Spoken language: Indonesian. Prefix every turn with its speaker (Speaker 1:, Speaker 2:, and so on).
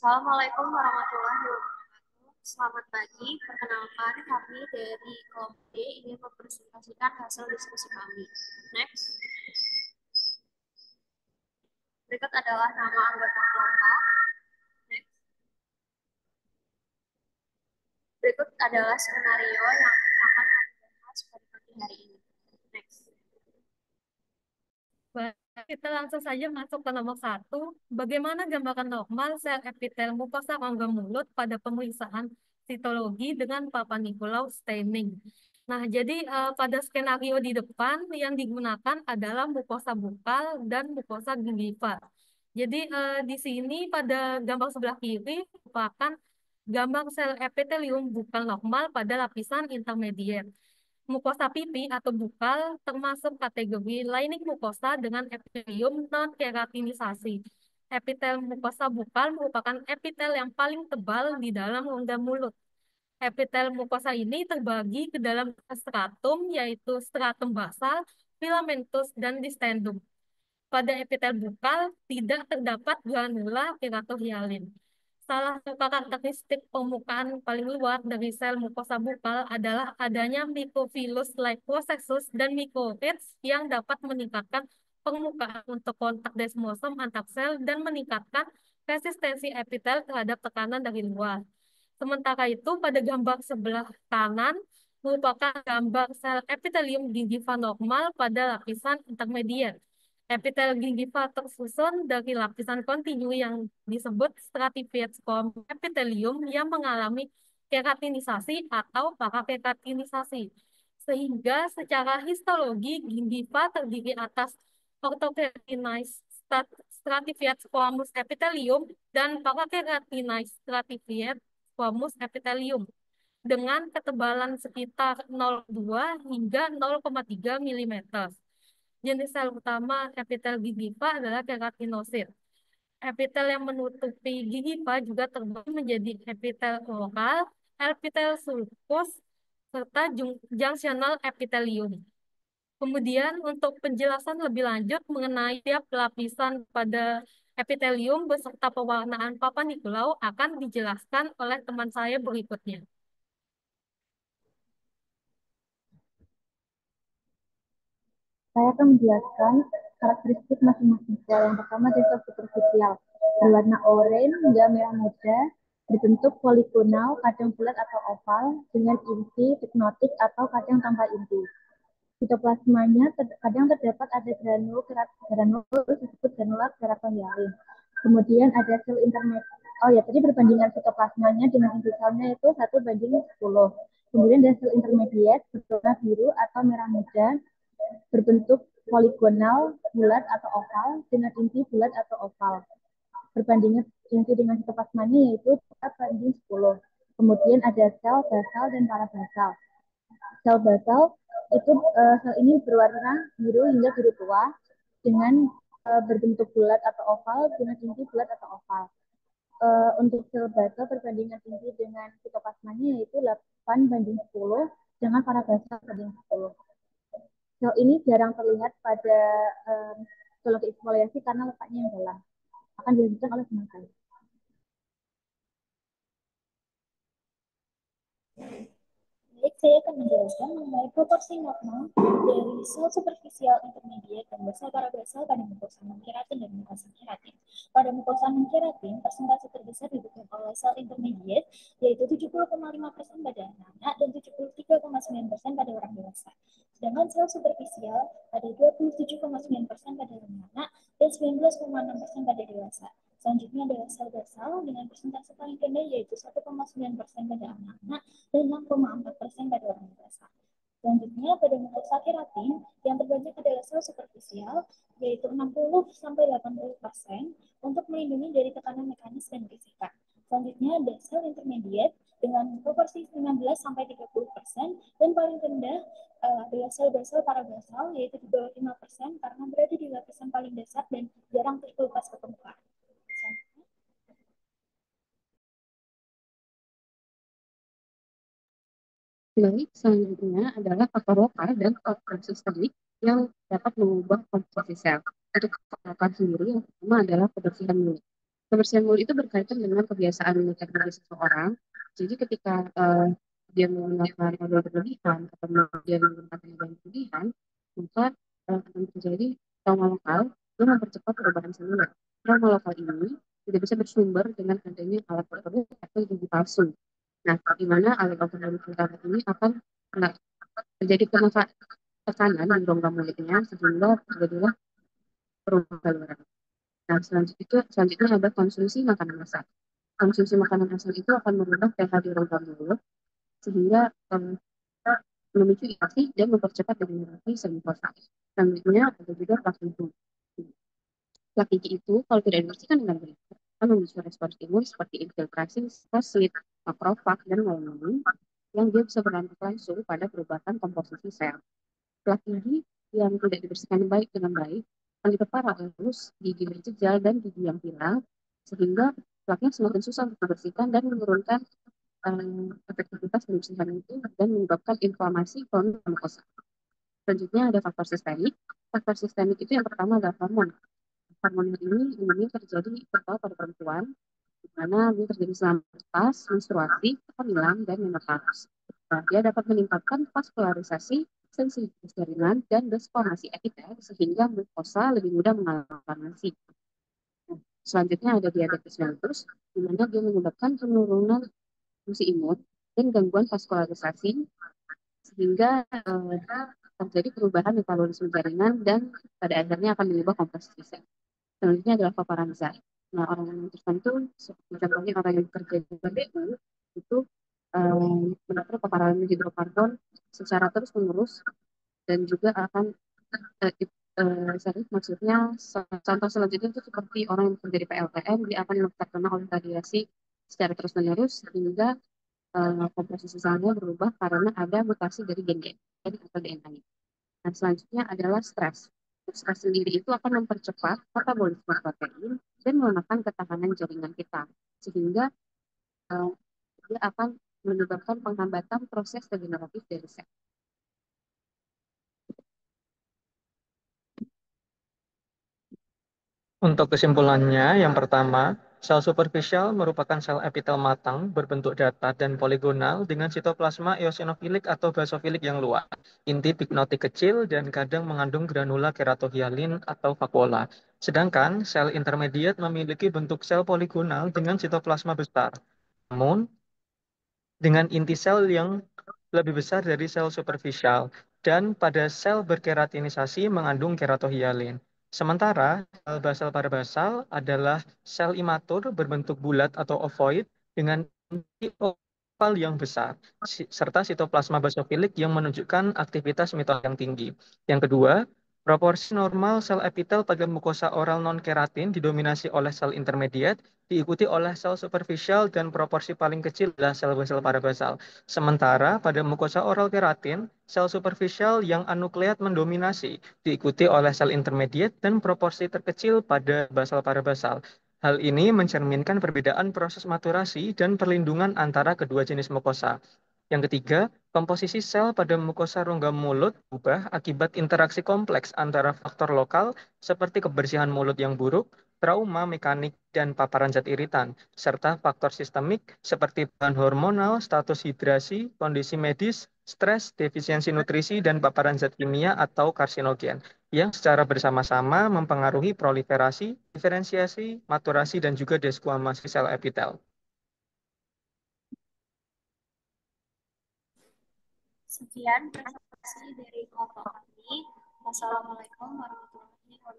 Speaker 1: Assalamualaikum warahmatullahi wabarakatuh. Selamat pagi. Perkenalkan, kami dari kelompok D ingin mempresentasikan hasil diskusi kami. Next. Berikut adalah nama anggota kelompok. Next. Berikut adalah skenario yang akan kami bahas pada pagi hari ini. Next.
Speaker 2: Baik, kita langsung saja masuk ke nomor satu. Bagaimana gambaran normal sel epitel mukosa rongga mulut pada pemeriksaan sitologi dengan Papa Nicolau staining. Nah, jadi pada skenario di depan yang digunakan adalah mukosa bukal dan mukosa gingiva. Jadi di sini pada gambar sebelah kiri merupakan gambar sel epitelium bukal normal pada lapisan intermediate. Mukosa pipi atau bukal termasuk kategori lining mukosa dengan epitelium non-keratinisasi. Epitel mukosa bukal merupakan epitel yang paling tebal di dalam rongga mulut. Epitel mukosa ini terbagi ke dalam stratum, yaitu stratum basal, filamentous, dan distendum. Pada epitel bukal tidak terdapat granula keratohyalin. Salah satu karakteristik permukaan paling luar dari sel mukosa bukal adalah adanya microvillus-like processus dan microrhizs yang dapat meningkatkan permukaan untuk kontak desmosom antar sel dan meningkatkan resistensi epitel terhadap tekanan dari luar. Sementara itu, pada gambar sebelah kanan merupakan gambar sel epitelium gingiva normal pada lapisan intermediate. Epitel gingiva tersusun dari lapisan kontinu yang disebut stratified squam epithelium yang mengalami keratinisasi atau parakeratisasi. Sehingga secara histologi gingiva terdiri atas orthokeratinized stratified squamous epithelium dan parakeratinized stratified squamous epithelium dengan ketebalan sekitar 0,2 hingga 0,3 mm. Jenis sel utama epitel gingiva adalah keratinosit. Epitel yang menutupi gingiva juga terbagi menjadi epitel oral, epitel sulcus, serta junctional epithelium. Kemudian untuk penjelasan lebih lanjut mengenai tiap lapisan pada epitelium beserta pewarnaan Papa Nicolau akan dijelaskan oleh teman saya berikutnya.
Speaker 3: Saya akan menjelaskan karakteristik masing-masing sel. Yang pertama dari sel superficial, berwarna oranye hingga merah muda, berbentuk poligonal, kadang bulat atau oval, dengan inti hipnotik atau kadang tanpa inti. Sitoplasmanya kadang terdapat ada granul disebut granular keratohyalin. Kemudian ada sel intermediate. Oh ya, tadi perbandingan sitoplasmanya dengan inti selnya itu 1:10. Kemudian ada sel intermediate berwarna biru atau merah muda, berbentuk poligonal, bulat atau oval, dengan inti bulat atau oval. Perbandingan inti dengan sitoplasmanya yaitu 4:10. Kemudian ada sel basal dan parabasal. Sel basal itu sel ini berwarna biru hingga biru tua dengan berbentuk bulat atau oval dengan inti bulat atau oval. Untuk sel basal perbandingan inti dengan sitoplasmanya yaitu 8:10 dengan parabasal 8:10. Sel ini jarang terlihat pada histologi eksfoliasi karena letaknya yang dalam. Akan dilanjutkan oleh teman saya.
Speaker 4: Baik, saya akan menjelaskan mengenai proporsi normal dari sel superficial, intermediate, dan basal parabasal pada mukosa non-keratin dan mukosa keratin. Pada mukosa non-keratin, persentase terbesar didukung oleh sel intermediate, yaitu 70,5% pada anak-anak dan 73,9% pada orang dewasa. Sedangkan sel superficial ada 27,9% pada anak-anak dan 19,6% pada dewasa. Selanjutnya adalah sel basal dengan persentase paling rendah yaitu 1,9% pada anak-anak dan 6,4% pada orang dewasa. Selanjutnya pada mukosa keratin yang terbanyak adalah sel superficial yaitu 60-80% untuk melindungi dari tekanan mekanis dan risika. Selanjutnya ada sel intermediate dengan proporsi 19-30% dan paling rendah adalah sel basal parabasal yaitu di bawah 5% karena berada di lapisan paling dasar dan jarang terkelupas ke permukaan.
Speaker 5: Baik, selanjutnya adalah faktor lokal dan faktor sistemik yang dapat mengubah komposisi sel. Untuk faktor lokal sendiri, yang pertama adalah kebersihan mulut. Kebersihan mulut itu berkaitan dengan kebiasaan mengucapkan seseorang. Jadi ketika dia menggunakan odol berlebihan atau dia menggunakan yang berlebihan, maka akan terjadi trauma lokal yang mempercepat perubahan seluler. Trauma lokal ini tidak bisa bersumber dengan adanya alat tersebut atau gigi palsu. Nah, di mana alat ultraviolet ini akan nah, terjadi tekanan di rongga mulutnya sehingga terjadilah perubahan saluran. Nah, selanjutnya ada konsumsi makanan asam. Konsumsi makanan asam itu akan merubah pH di rongga mulut sehingga memicu iritasi dan mempercepat degenerasi sel mukosa. Selanjutnya ada juga plak hidung. Plak gigi itu kalau tidak dibersihkan dengan baik akan memicu respons imun seperti infiltrasi, skosit, makrofag, dan lain-lain yang dia bisa berdampak langsung pada perubahan komposisi sel. Plak gigi yang tidak dibersihkan baik dengan baik akan diperparah oleh gigi berjejal dan gigi yang hilang sehingga plaknya semakin susah untuk dibersihkan dan menurunkan efektivitas pembersihan itu dan menyebabkan inflamasi kronis mukosa. Selanjutnya ada faktor sistemik. Faktor sistemik itu yang pertama adalah hormon. Hormon ini umumnya terjadi terutama pada perempuan, di mana dia terjadi selama pas, menstruasi, kehamilan, dan menopause. Nah, dia dapat meningkatkan vaskularisasi, sensitivitas jaringan, dan deformasi epitel sehingga mukosa lebih mudah mengalami inflamasi. Nah, selanjutnya ada diabetes mellitus, di mana dia menyebabkan penurunan fungsi imun dan gangguan vaskularisasi sehingga terjadi perubahan metabolisme jaringan dan pada akhirnya akan mengubah komposisi sel. Selanjutnya adalah paparazzi. Nah, orang tertentu, seperti contohnya orang yang bekerja di PBU, itu mendapat paparan hidrokarbon secara terus-menerus dan juga akan maksudnya contoh selanjutnya itu seperti orang yang bekerja di PLTN, dia akan terkena oleh radiasi secara terus-menerus sehingga komposisi selnya berubah karena ada mutasi dari gen atau DNA-nya. Nah, selanjutnya adalah stres. Stres sendiri itu akan mempercepat metabolisme protein dan melemahkan ketahanan jaringan kita, sehingga uh, dia akan menyebabkan penghambatan proses regeneratif dari sel.
Speaker 6: Untuk kesimpulannya, yang pertama, sel superficial merupakan sel epitel matang berbentuk datar dan poligonal dengan sitoplasma eosinofilik atau basofilik yang luas, inti pignotik kecil, dan kadang mengandung granula keratohyalin atau vakuola. Sedangkan sel intermediate memiliki bentuk sel poligonal dengan sitoplasma besar. Namun, dengan inti sel yang lebih besar dari sel superficial dan pada sel berkeratinisasi mengandung keratohyalin. Sementara sel basal parabasal adalah sel imatur berbentuk bulat atau ovoid dengan inti oval yang besar serta sitoplasma basofilik yang menunjukkan aktivitas mitochondria yang tinggi. Yang kedua, proporsi normal sel epitel pada mukosa oral non-keratin didominasi oleh sel intermediate, diikuti oleh sel superficial dan proporsi paling kecil adalah sel basal parabasal. Sementara pada mukosa oral keratin, sel superficial yang anukleat mendominasi, diikuti oleh sel intermediate dan proporsi terkecil pada basal parabasal. Hal ini mencerminkan perbedaan proses maturasi dan perlindungan antara kedua jenis mukosa. Yang ketiga, komposisi sel pada mukosa rongga mulut berubah akibat interaksi kompleks antara faktor lokal seperti kebersihan mulut yang buruk, trauma mekanik, dan paparan zat iritan, serta faktor sistemik seperti bahan hormonal, status hidrasi, kondisi medis, stres, defisiensi nutrisi, dan paparan zat kimia atau karsinogen, yang secara bersama-sama mempengaruhi proliferasi, diferensiasi, maturasi, dan juga desquamasi sel epitel.
Speaker 1: Sekian presentasi dari kelompok kami. Wassalamualaikum warahmatullahi wabarakatuh.